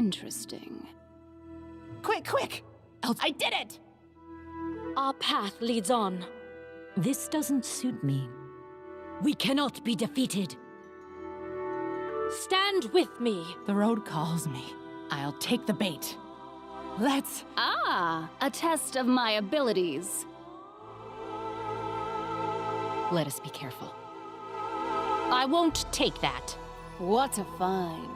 Interesting. Quick! I did it! Our path leads on. This doesn't suit me. We cannot be defeated. Stand with me. The road calls me. I'll take the bait. Let's... Ah, a test of my abilities. Let us be careful. I won't take that. What a find.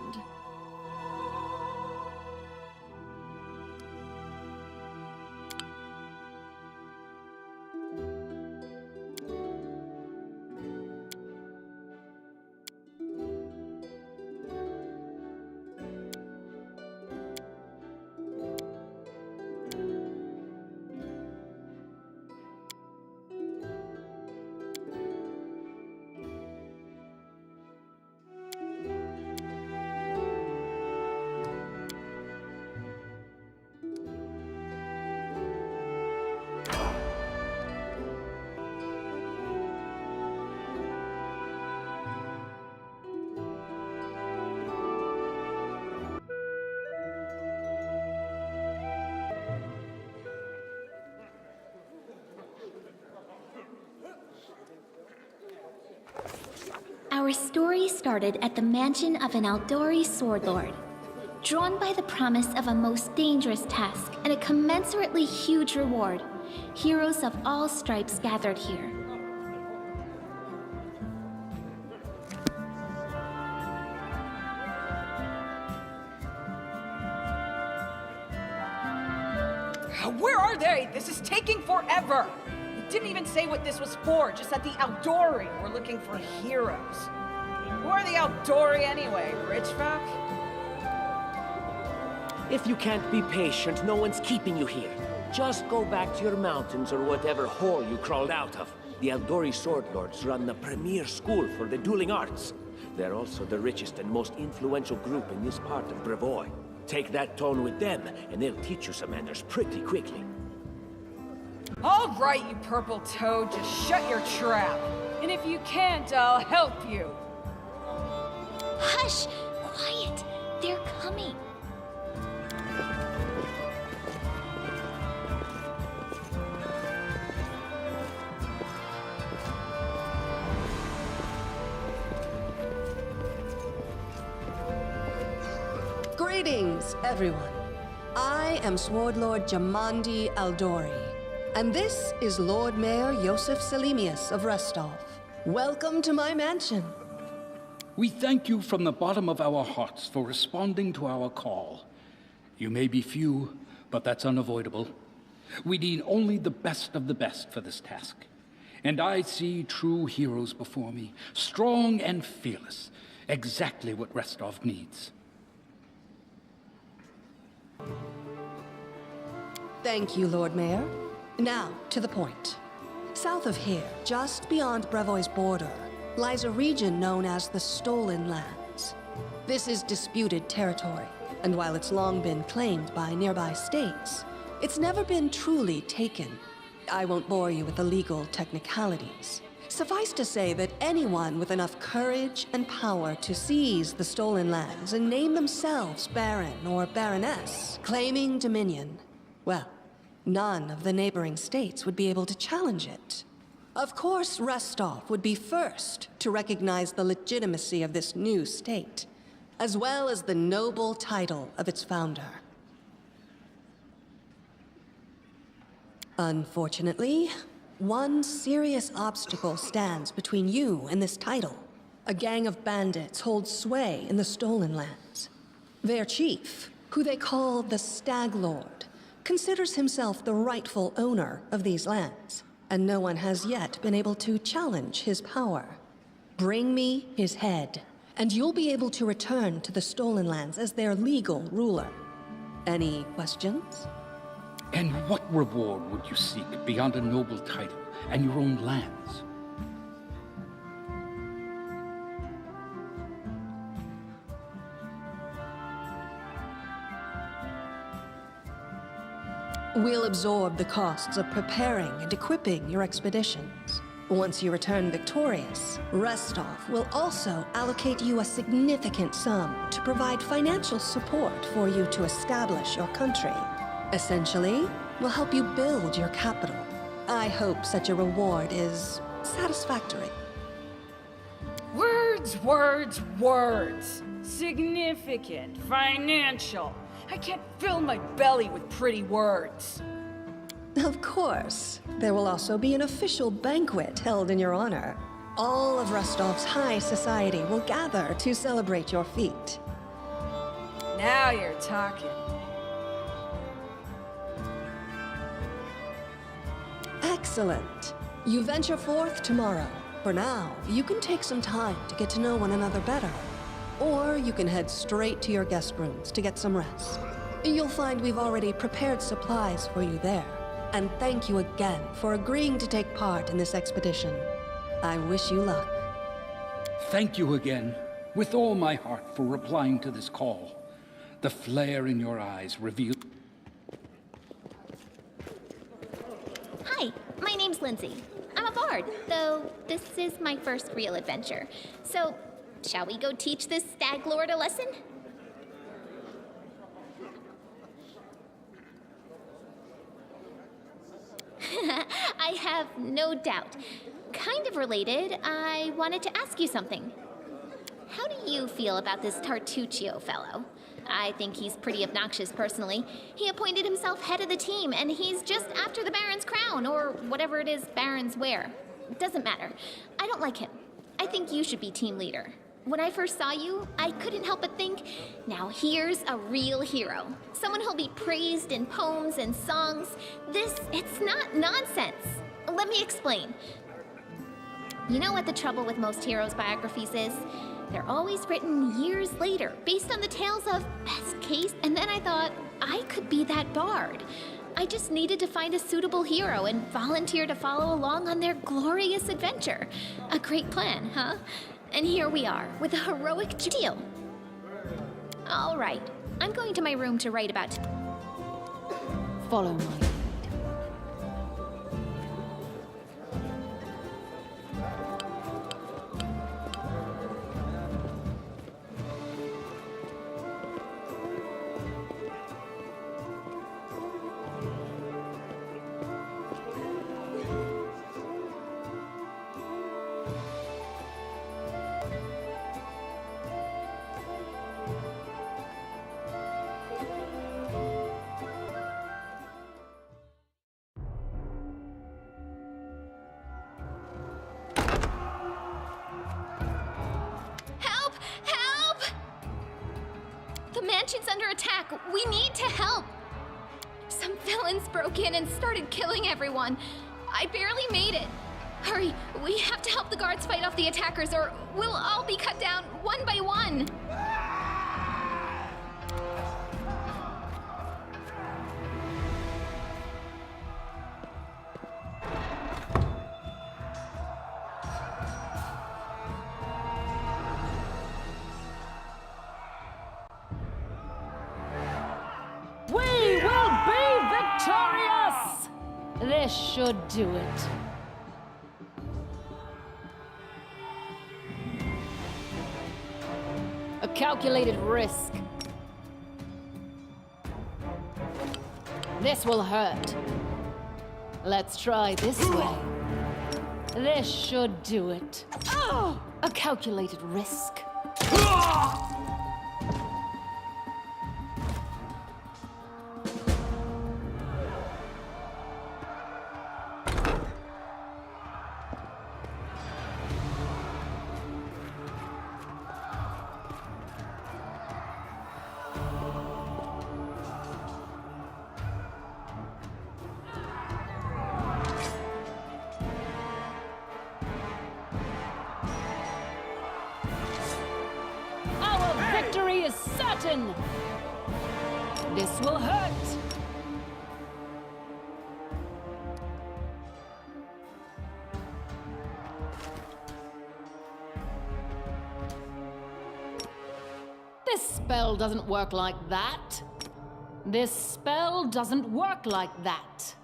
Our story started at the mansion of an Aldori sword lord. Drawn by the promise of a most dangerous task and a commensurately huge reward, heroes of all stripes gathered here. Where are they? This is taking forever! It didn't even say what this was for, just that the Aldori were looking for heroes. Who are the Aldori anyway, rich folk? If you can't be patient, no one's keeping you here. Just go back to your mountains or whatever hole you crawled out of. The Aldori Sword Lords run the premier school for the dueling arts. They're also the richest and most influential group in this part of Brevoy. Take that tone with them, and they'll teach you some manners pretty quickly. All right, you purple toad, just shut your trap. And if you can't, I'll help you. Hush! Quiet! They're coming! Greetings, everyone. I am Sword Lord Jamandi Aldori, and this is Lord Mayor Yosef Selimius of Restov. Welcome to my mansion. We thank you from the bottom of our hearts for responding to our call. You may be few, but that's unavoidable. We need only the best of the best for this task. And I see true heroes before me, strong and fearless, exactly what Restov needs. Thank you, Lord Mayor. Now, to the point. South of here, just beyond Brevoy's border, lies a region known as the Stolen Lands. This is disputed territory, and while it's long been claimed by nearby states, it's never been truly taken. I won't bore you with the legal technicalities. Suffice to say that anyone with enough courage and power to seize the Stolen Lands and name themselves Baron or Baroness, claiming dominion, well, none of the neighboring states would be able to challenge it. Of course, Restov would be first to recognize the legitimacy of this new state, as well as the noble title of its founder. Unfortunately, one serious obstacle stands between you and this title. A gang of bandits holds sway in the Stolen Lands. Their chief, who they call the Stag Lord, considers himself the rightful owner of these lands, and no one has yet been able to challenge his power. Bring me his head, and you'll be able to return to the Stolen Lands as their legal ruler. Any questions? And what reward would you seek beyond a noble title and your own lands? We'll absorb the costs of preparing and equipping your expeditions. Once you return victorious, Restov will also allocate you a significant sum to provide financial support for you to establish your country. Essentially, we'll help you build your capital. I hope such a reward is satisfactory. Words, words, words. Significant, financial. I can't fill my belly with pretty words. Of course. There will also be an official banquet held in your honor. All of Rostov's high society will gather to celebrate your feat. Now you're talking. Excellent. You venture forth tomorrow. For now, you can take some time to get to know one another better. Or you can head straight to your guest rooms to get some rest. You'll find we've already prepared supplies for you there. And thank you again for agreeing to take part in this expedition. I wish you luck. Thank you again, with all my heart, for replying to this call. The flare in your eyes revealed... Hi, my name's Lindsay. I'm a bard, though this is my first real adventure. So, shall we go teach this stag lord a lesson? I have no doubt. Kind of related, I wanted to ask you something. How do you feel about this Tartuccio fellow? I think he's pretty obnoxious personally. He appointed himself head of the team, and he's just after the Baron's crown, or whatever it is barons wear. It doesn't matter. I don't like him. I think you should be team leader. When I first saw you, I couldn't help but think, now here's a real hero. Someone who'll be praised in poems and songs. It's not nonsense. Let me explain. You know what the trouble with most heroes' biographies is? They're always written years later, based on the tales of best case, and then I thought, I could be that bard. I just needed to find a suitable hero and volunteer to follow along on their glorious adventure. A great plan, huh? And here we are, with a heroic deal. All right, I'm going to my room to write about... Follow my lead. The mansion's under attack. We need to help. Some villains broke in and started killing everyone. I barely made it. Hurry, we have to help the guards fight off the attackers or we'll all be cut down one by one. This should do it. A calculated risk. This will hurt. Let's try this way. This should do it. Oh! A calculated risk. Victory is certain! This will hurt! This spell doesn't work like that. This spell doesn't work like that.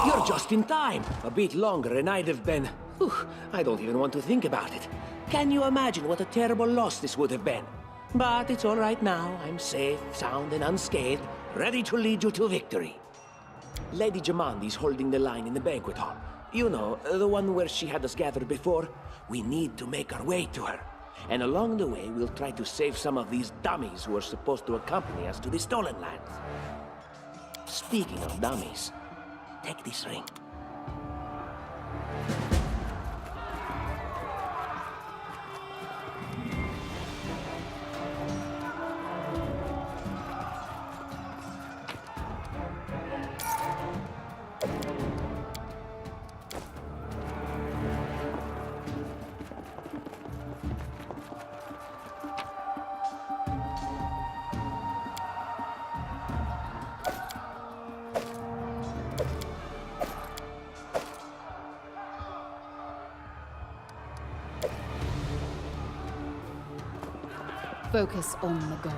You're just in time. A bit longer and I'd have been... Whew, I don't even want to think about it. Can you imagine what a terrible loss this would have been? But it's all right now. I'm safe, sound, and unscathed, ready to lead you to victory. Lady Jamandi's holding the line in the banquet hall. You know, the one where she had us gathered before. We need to make our way to her. And along the way, we'll try to save some of these dummies who are supposed to accompany us to the Stolen Lands. Speaking of dummies, take this ring. Focus on the goal.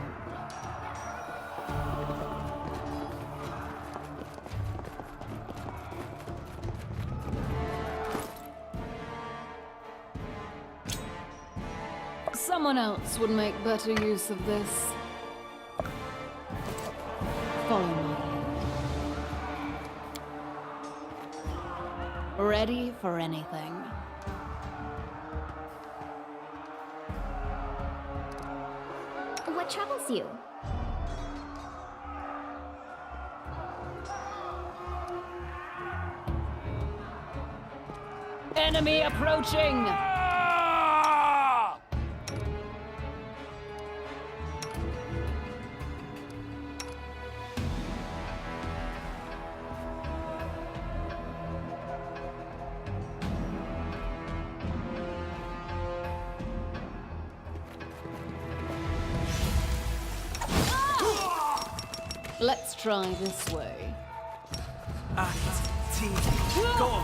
Someone else would make better use of this. Follow my lead. Ready for anything. What troubles you? Enemy approaching! Let's try this way. Go!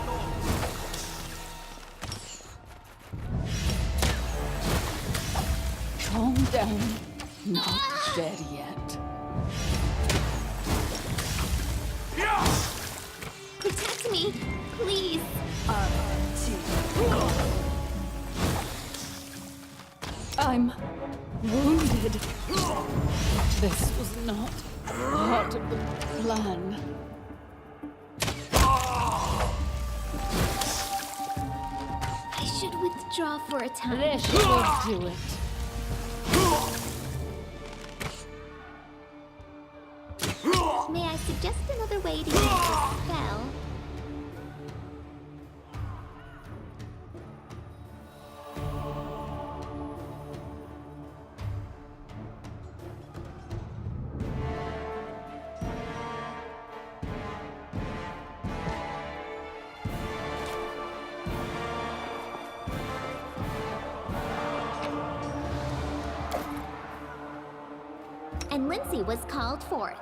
Calm down. Not dead yet. Protect me, please. I'm wounded. This was not part of the plan. I should withdraw for a time. This should do it. May I suggest another way to use this spell? And Lindsay was called forth.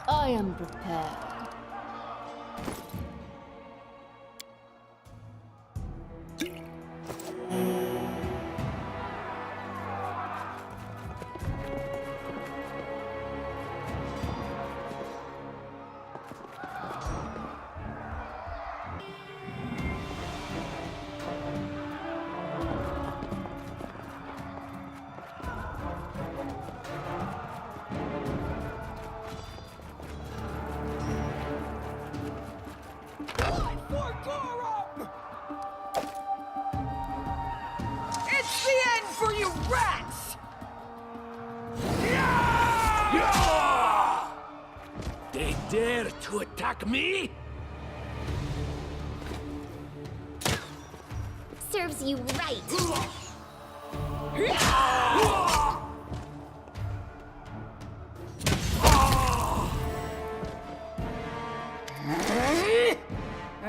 I am prepared. It's the end for you rats! They dare to attack me? Serves you right.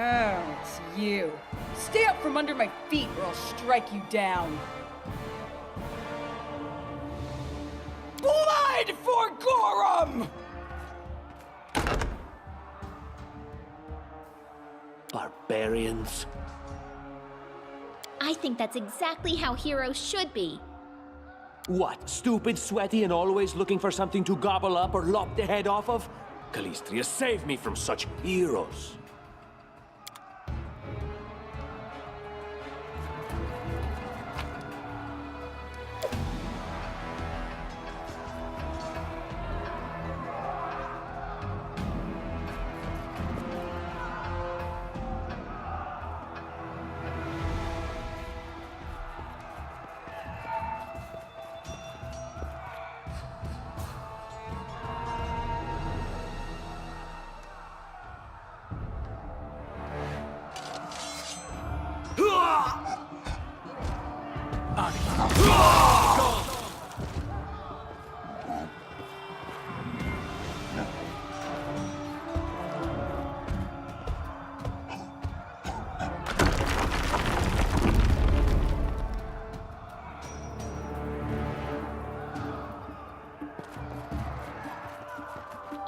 Oh, it's you. Stay up from under my feet or I'll strike you down. Blood for gore! for 'em! Barbarians. I think that's exactly how heroes should be. What, stupid, sweaty, and always looking for something to gobble up or lop the head off of? Calistria, save me from such heroes.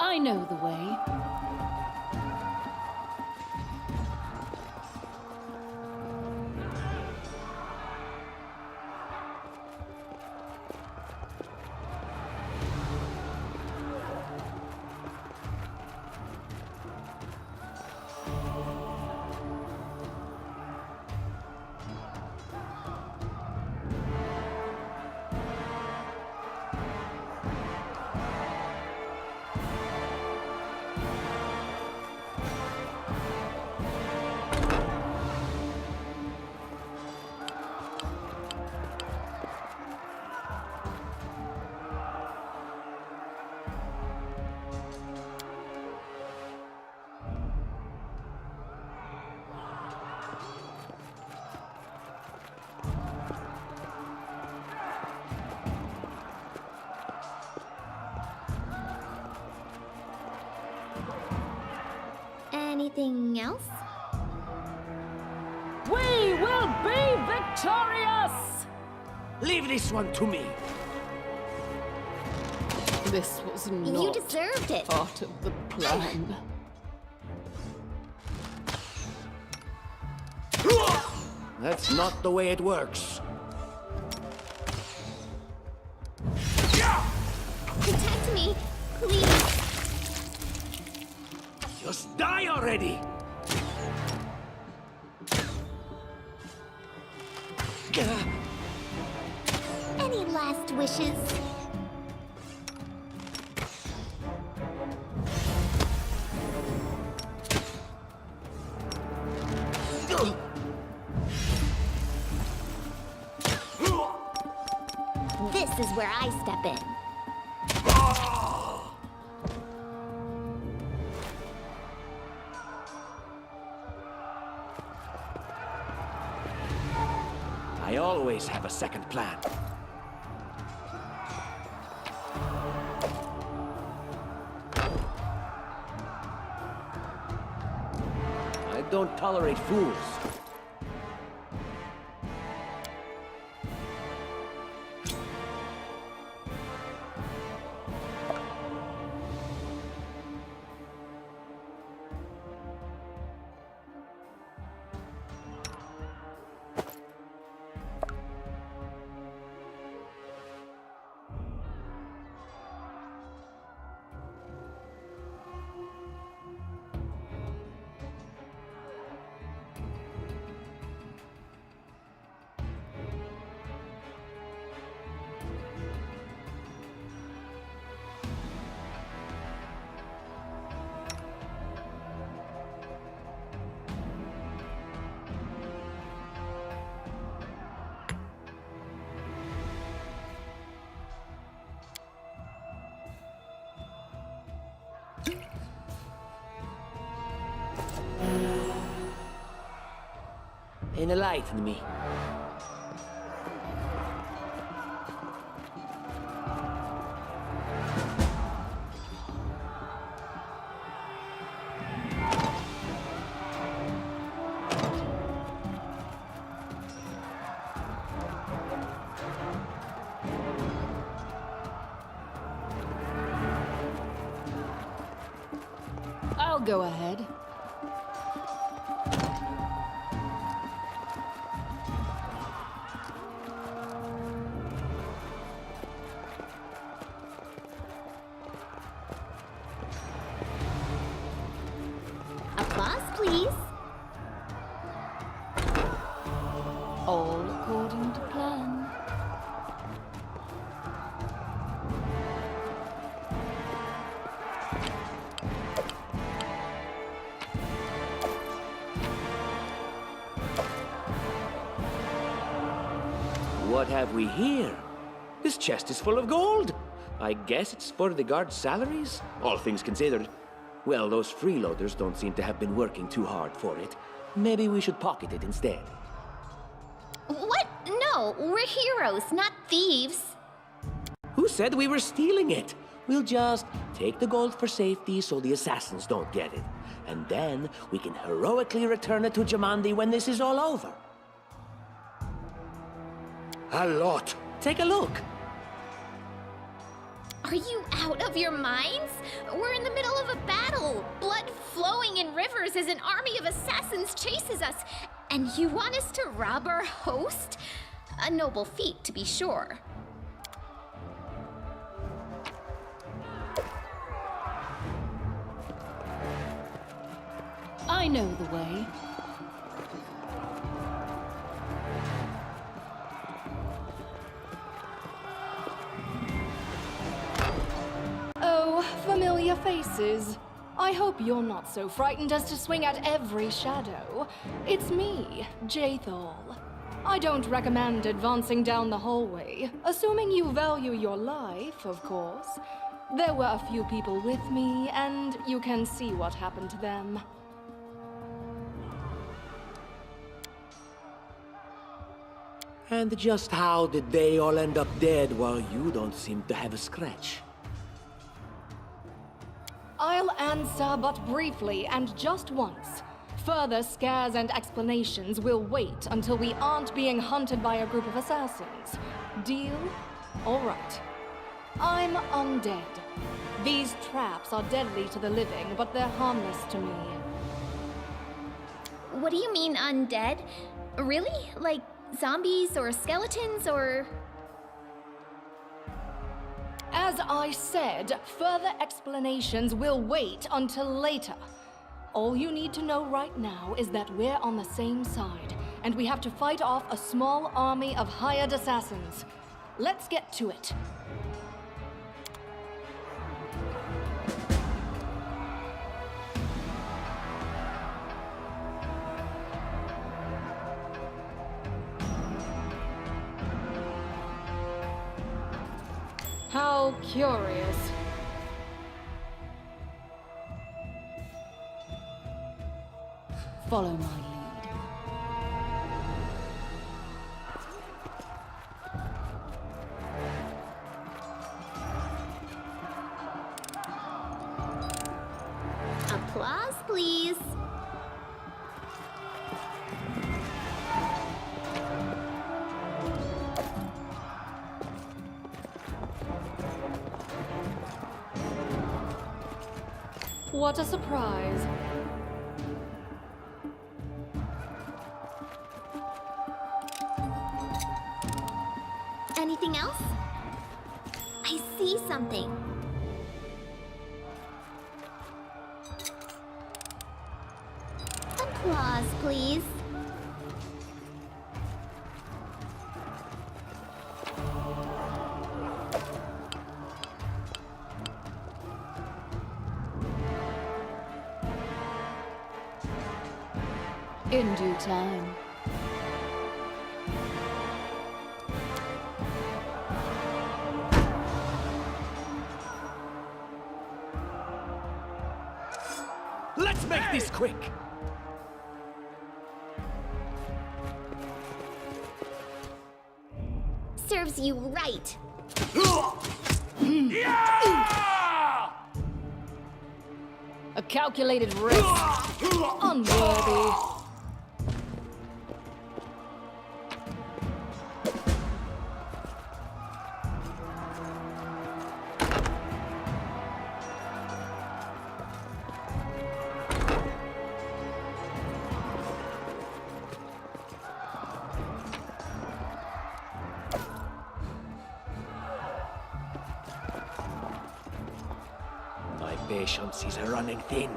I know the way. Anything else? We will be victorious! Leave this one to me. This was You not deserved it. part of the plan. That's not the way it works. Protect me, please. Just die already! Any last wishes? This is where I step in. I always have a second plan. I don't tolerate fools. Enlighten me. I'll go ahead. Applause, please. All according to plan. What have we here? This chest is full of gold. I guess it's for the guards' salaries, all things considered. Well, those freeloaders don't seem to have been working too hard for it. Maybe we should pocket it instead. What? No, we're heroes, not thieves. Who said we were stealing it? We'll just take the gold for safety so the assassins don't get it. And then we can heroically return it to Jamandi when this is all over. A lot. Take a look. Are you out of your minds? We're in the middle of a battle. Blood flowing in rivers as an army of assassins chases us. And you want us to rob our host? A noble feat, to be sure. I know the way. Oh, familiar faces. I hope you're not so frightened as to swing at every shadow. It's me, Jathal. I don't recommend advancing down the hallway, assuming you value your life, of course. There were a few people with me, and you can see what happened to them. And just how did they all end up dead while you don't seem to have a scratch? I'll answer but briefly and just once. Further scares and explanations will wait until we aren't being hunted by a group of assassins. Deal? All right. I'm undead. These traps are deadly to the living, but they're harmless to me. What do you mean undead? Really? Like zombies or skeletons or... As I said, further explanations will wait until later. All you need to know right now is that we're on the same side, and we have to fight off a small army of hired assassins. Let's get to it. How curious. Follow my lead. Applause, please. What a surprise. Anything else? I see something. Applause, please. In due time. Let's make this quick! Serves you right. A calculated risk. Unworthy. Patience is running thin.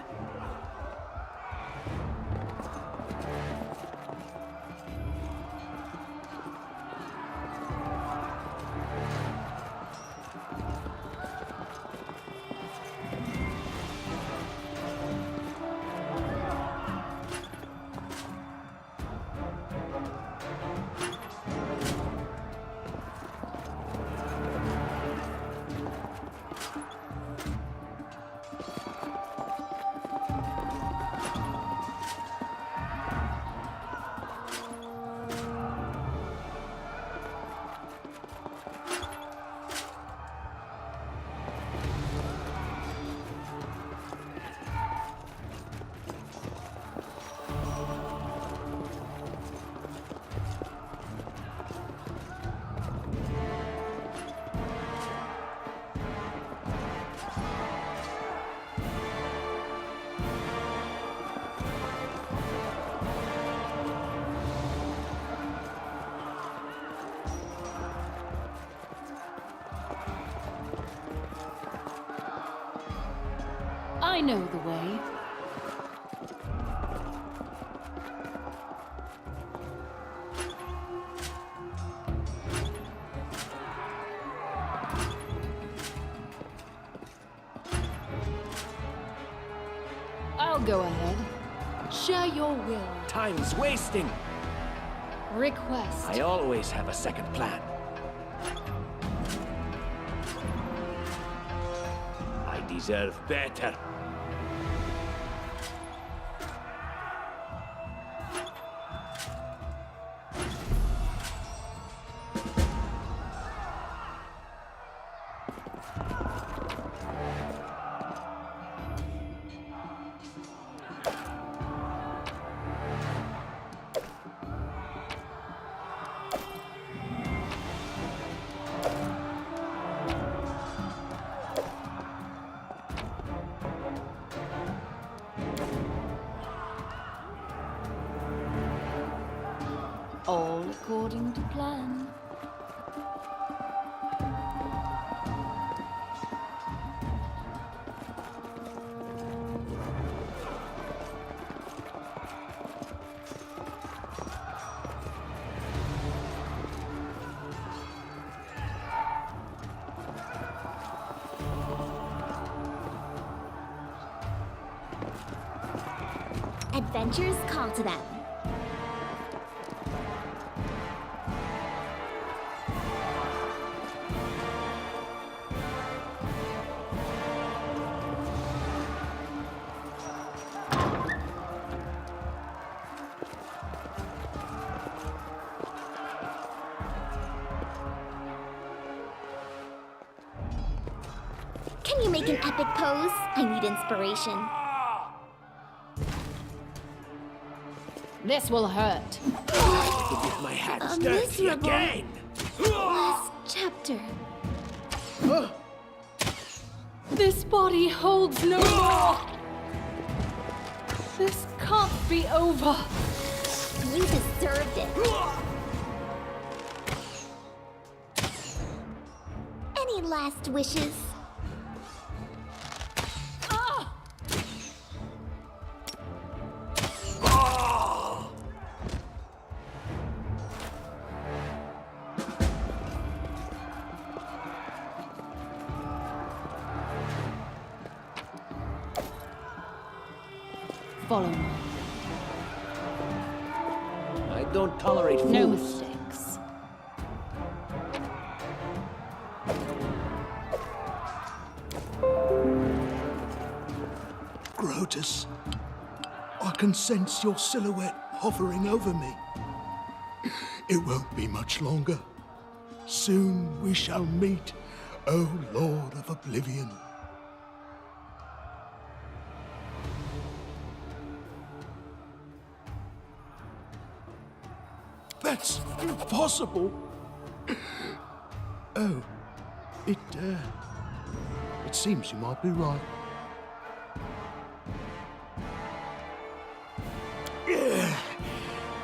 I know the way. I'll go ahead. Share your will. Time's wasting. Request. I always have a second plan. I deserve better. All according to plan. Adventures call to them. Can you make an epic pose? I need inspiration. This will hurt. To get my hands dirty miserable. again! Last chapter. This body holds no more. This can't be over. You deserved it. Any last wishes? Follow me. I don't tolerate fools. No mistakes. Grotus, I can sense your silhouette hovering over me. It won't be much longer. Soon we shall meet, O Lord of Oblivion. That's impossible. Oh, it seems you might be right.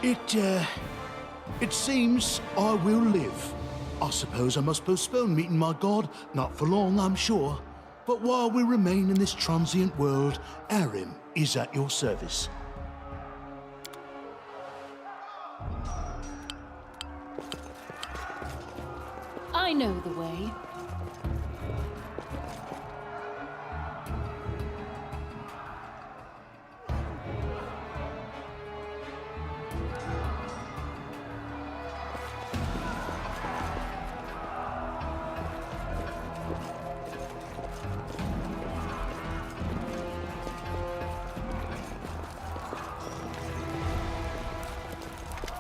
It seems I will live. I suppose I must postpone meeting my god. Not for long, I'm sure. But while we remain in this transient world, Arim is at your service. I know the way.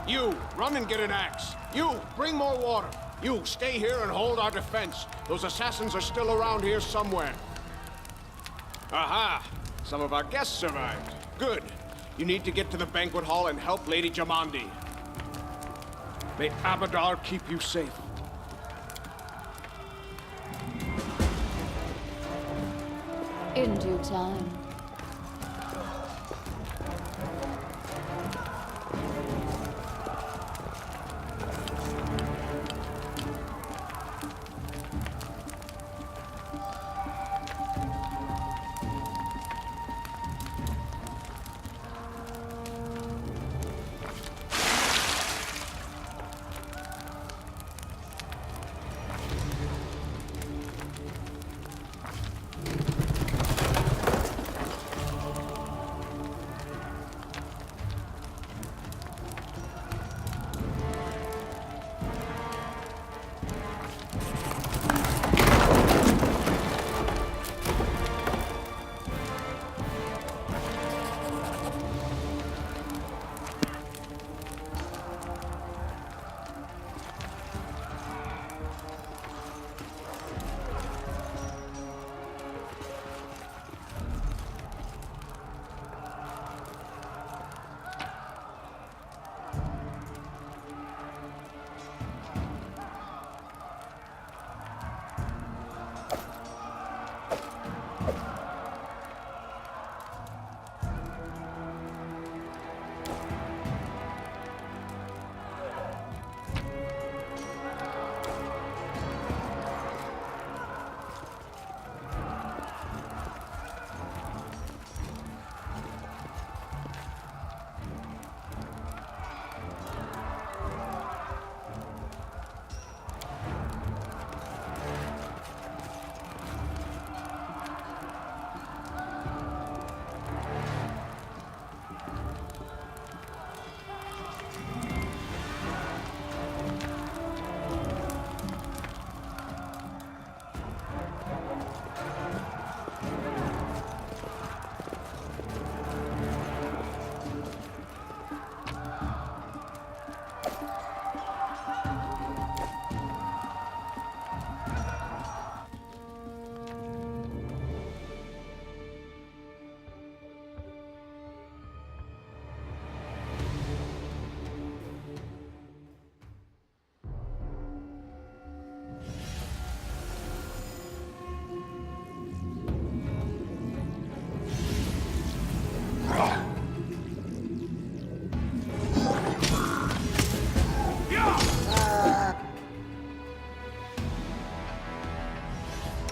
You, run and get an axe. You, bring more water. You, stay here and hold our defense. Those assassins are still around here somewhere. Aha! Some of our guests survived. Good. You need to get to the banquet hall and help Lady Jamandi. May Abadar keep you safe. In due time.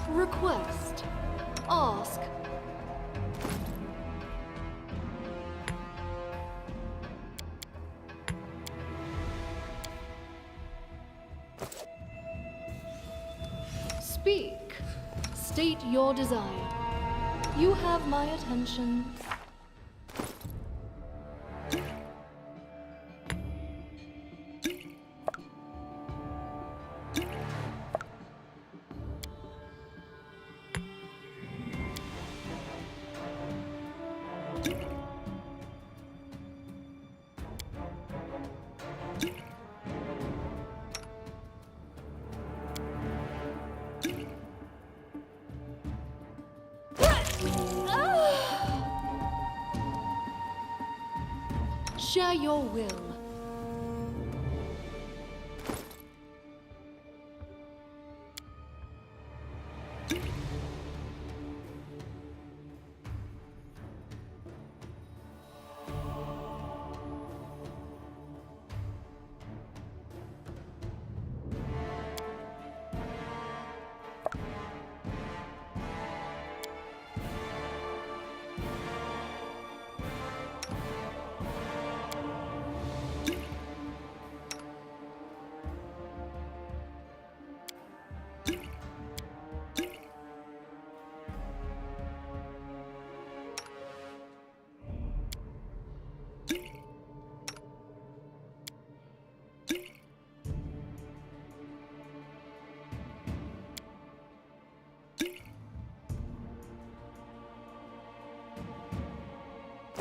Request. Ask. Speak. State your desire. You have my attention. Share your will.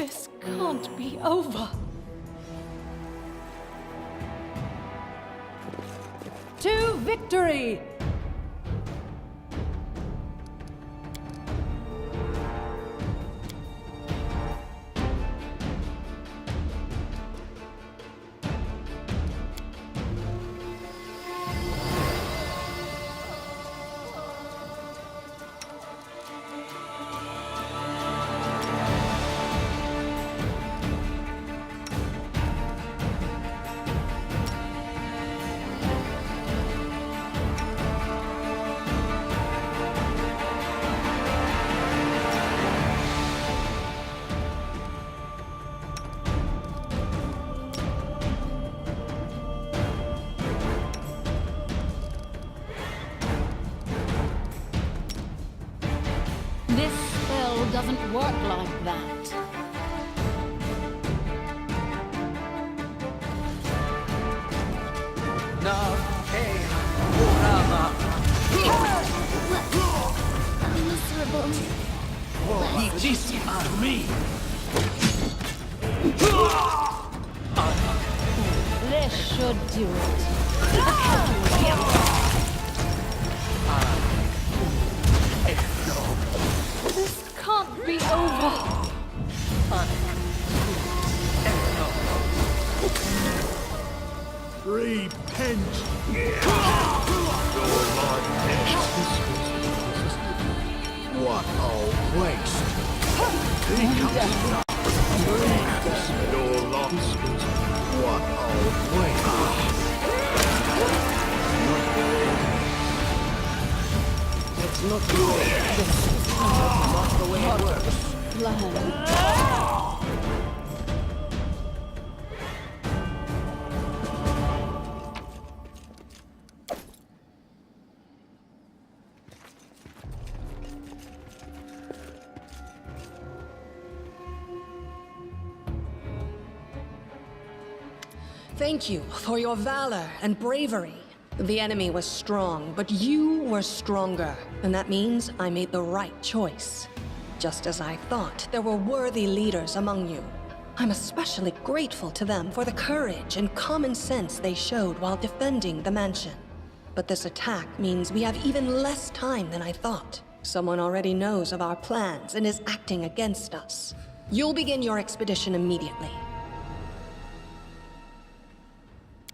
This can't be over. To victory! This spell doesn't work like that. Miserable. This is me! This should do it. This can't be over. Repent! What a waste! He comes your lost. What a waste! It's not the way. This is not the way it works. Thank you for your valor and bravery. The enemy was strong, but you were stronger. And that means I made the right choice. Just as I thought, there were worthy leaders among you. I'm especially grateful to them for the courage and common sense they showed while defending the mansion. But this attack means we have even less time than I thought. Someone already knows of our plans and is acting against us. You'll begin your expedition immediately.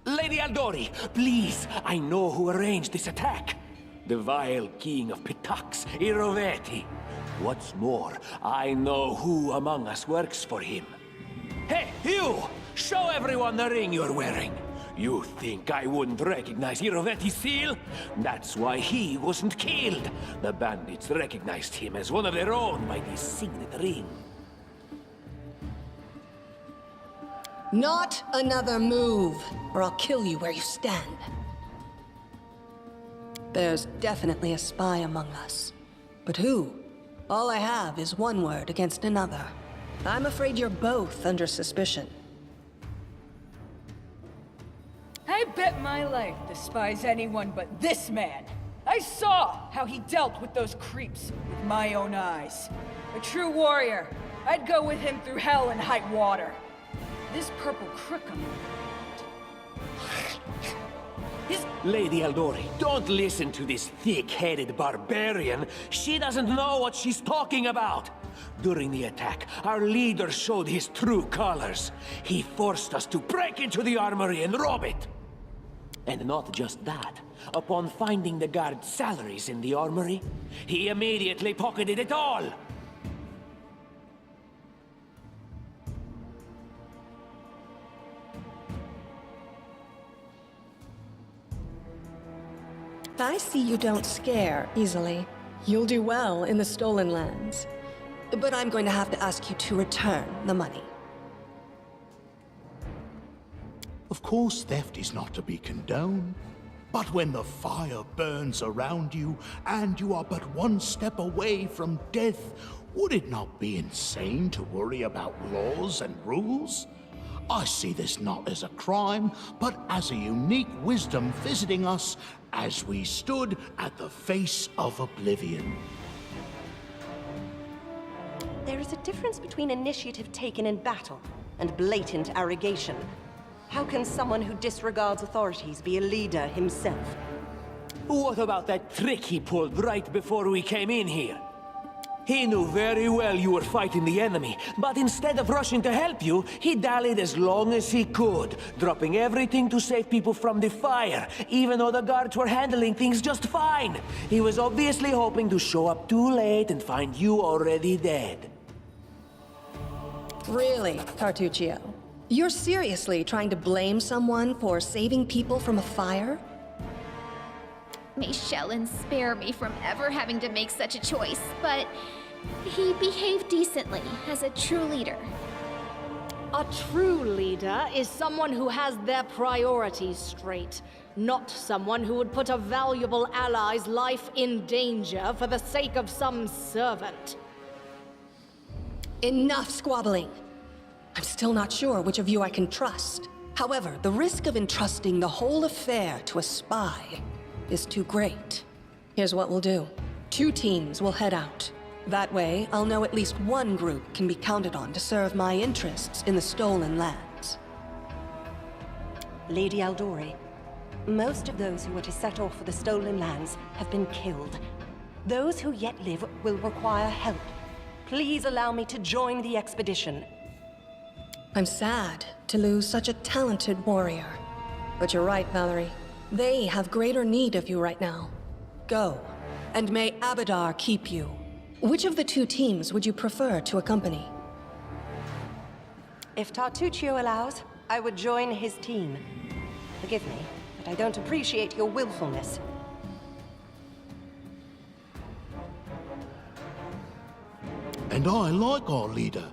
Lady Aldori, please, I know who arranged this attack. The vile king of Pitax, Iroveti. What's more, I know who among us works for him. Hey, you! Show everyone the ring you're wearing. You think I wouldn't recognize Iroveti's seal? That's why he wasn't killed. The bandits recognized him as one of their own by this signet ring. Not another move, or I'll kill you where you stand. There's definitely a spy among us. But who? All I have is one word against another. I'm afraid you're both under suspicion. I bet my life despises anyone but this man. I saw how he dealt with those creeps with my own eyes. A true warrior. I'd go with him through hell and high water. This purple crookum. Lady Aldori, don't listen to this thick-headed barbarian. She doesn't know what she's talking about. During the attack, our leader showed his true colors. He forced us to break into the armory and rob it. And not just that. Upon finding the guard's salaries in the armory, he immediately pocketed it all. I see you don't scare easily. You'll do well in the Stolen Lands. But I'm going to have to ask you to return the money. Of course, theft is not to be condoned. But when the fire burns around you, and you are but one step away from death, would it not be insane to worry about laws and rules? I see this not as a crime, but as a unique wisdom visiting us as we stood at the face of oblivion. There is a difference between initiative taken in battle and blatant arrogation. How can someone who disregards authorities be a leader himself? What about that trick he pulled right before we came in here? He knew very well you were fighting the enemy, but instead of rushing to help you, he dallied as long as he could, dropping everything to save people from the fire, even though the guards were handling things just fine. He was obviously hoping to show up too late and find you already dead. Really, Tartuccio? You're seriously trying to blame someone for saving people from a fire? May Shellen spare me from ever having to make such a choice, but he behaved decently as a true leader. A true leader is someone who has their priorities straight, not someone who would put a valuable ally's life in danger for the sake of some servant. Enough squabbling. I'm still not sure which of you I can trust. However, the risk of entrusting the whole affair to a spy is too great. Here's what we'll do. 2 teams will head out. That way, I'll know at least one group can be counted on to serve my interests in the stolen lands. Lady Aldori, most of those who were to set off for the stolen lands have been killed. Those who yet live will require help. Please allow me to join the expedition. I'm sad to lose such a talented warrior. But you're right, Valerie. They have greater need of you right now. Go, and may Abadar keep you. Which of the 2 teams would you prefer to accompany? If Tartuccio allows, I would join his team. Forgive me, but I don't appreciate your willfulness. And I like our leader.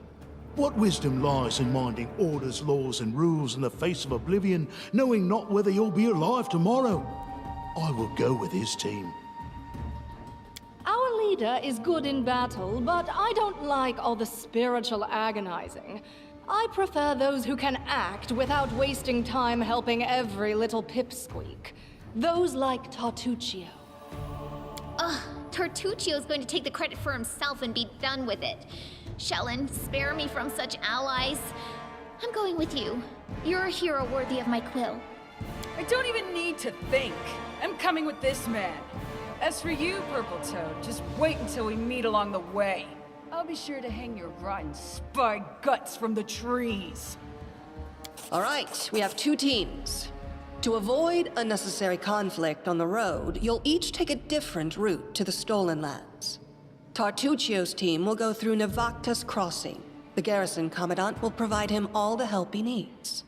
What wisdom lies in minding orders, laws, and rules in the face of oblivion, knowing not whether you'll be alive tomorrow? I will go with his team. Our leader is good in battle, but I don't like all the spiritual agonizing. I prefer those who can act without wasting time helping every little pipsqueak. Those like Tartuccio. Ugh, Tartuccio's going to take the credit for himself and be done with it. Shellen, spare me from such allies. I'm going with you. You're a hero worthy of my quill. I don't even need to think. I'm coming with this man. As for you, Purple Toad, just wait until we meet along the way. I'll be sure to hang your rotten spy guts from the trees. All right, we have 2 teams. To avoid unnecessary conflict on the road, you'll each take a different route to the stolen lands. Tartuccio's team will go through Navacta's crossing. The garrison commandant will provide him all the help he needs.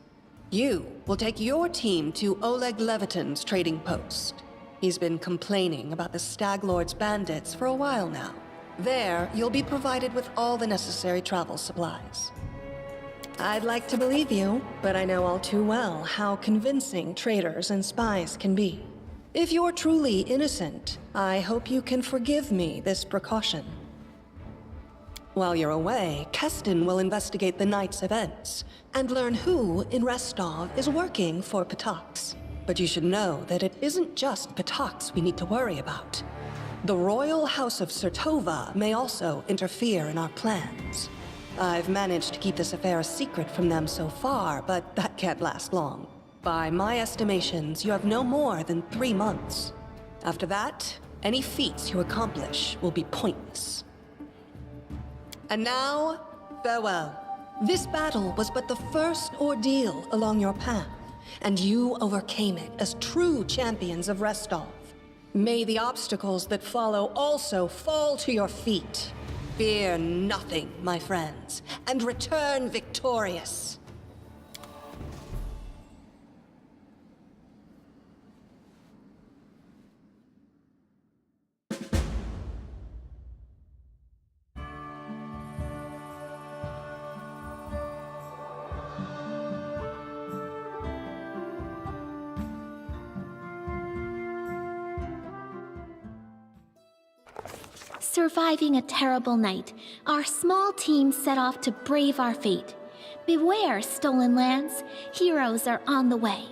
You will take your team to Oleg Leviton's trading post. He's been complaining about the Stag Lord's bandits for a while now. There, you'll be provided with all the necessary travel supplies. I'd like to believe you, but I know all too well how convincing traitors and spies can be. If you're truly innocent, I hope you can forgive me this precaution. While you're away, Keston will investigate the night's events and learn who in Restov is working for Patox. But you should know that it isn't just Patox we need to worry about. The Royal House of Sertova may also interfere in our plans. I've managed to keep this affair a secret from them so far, but that can't last long. By my estimations, you have no more than 3 months. After that, any feats you accomplish will be pointless. And now, farewell. This battle was but the first ordeal along your path, and you overcame it as true champions of Restov. May the obstacles that follow also fall to your feet. Fear nothing, my friends, and return victorious. Surviving a terrible night, our small team set off to brave our fate. Beware, stolen lands. Heroes are on the way.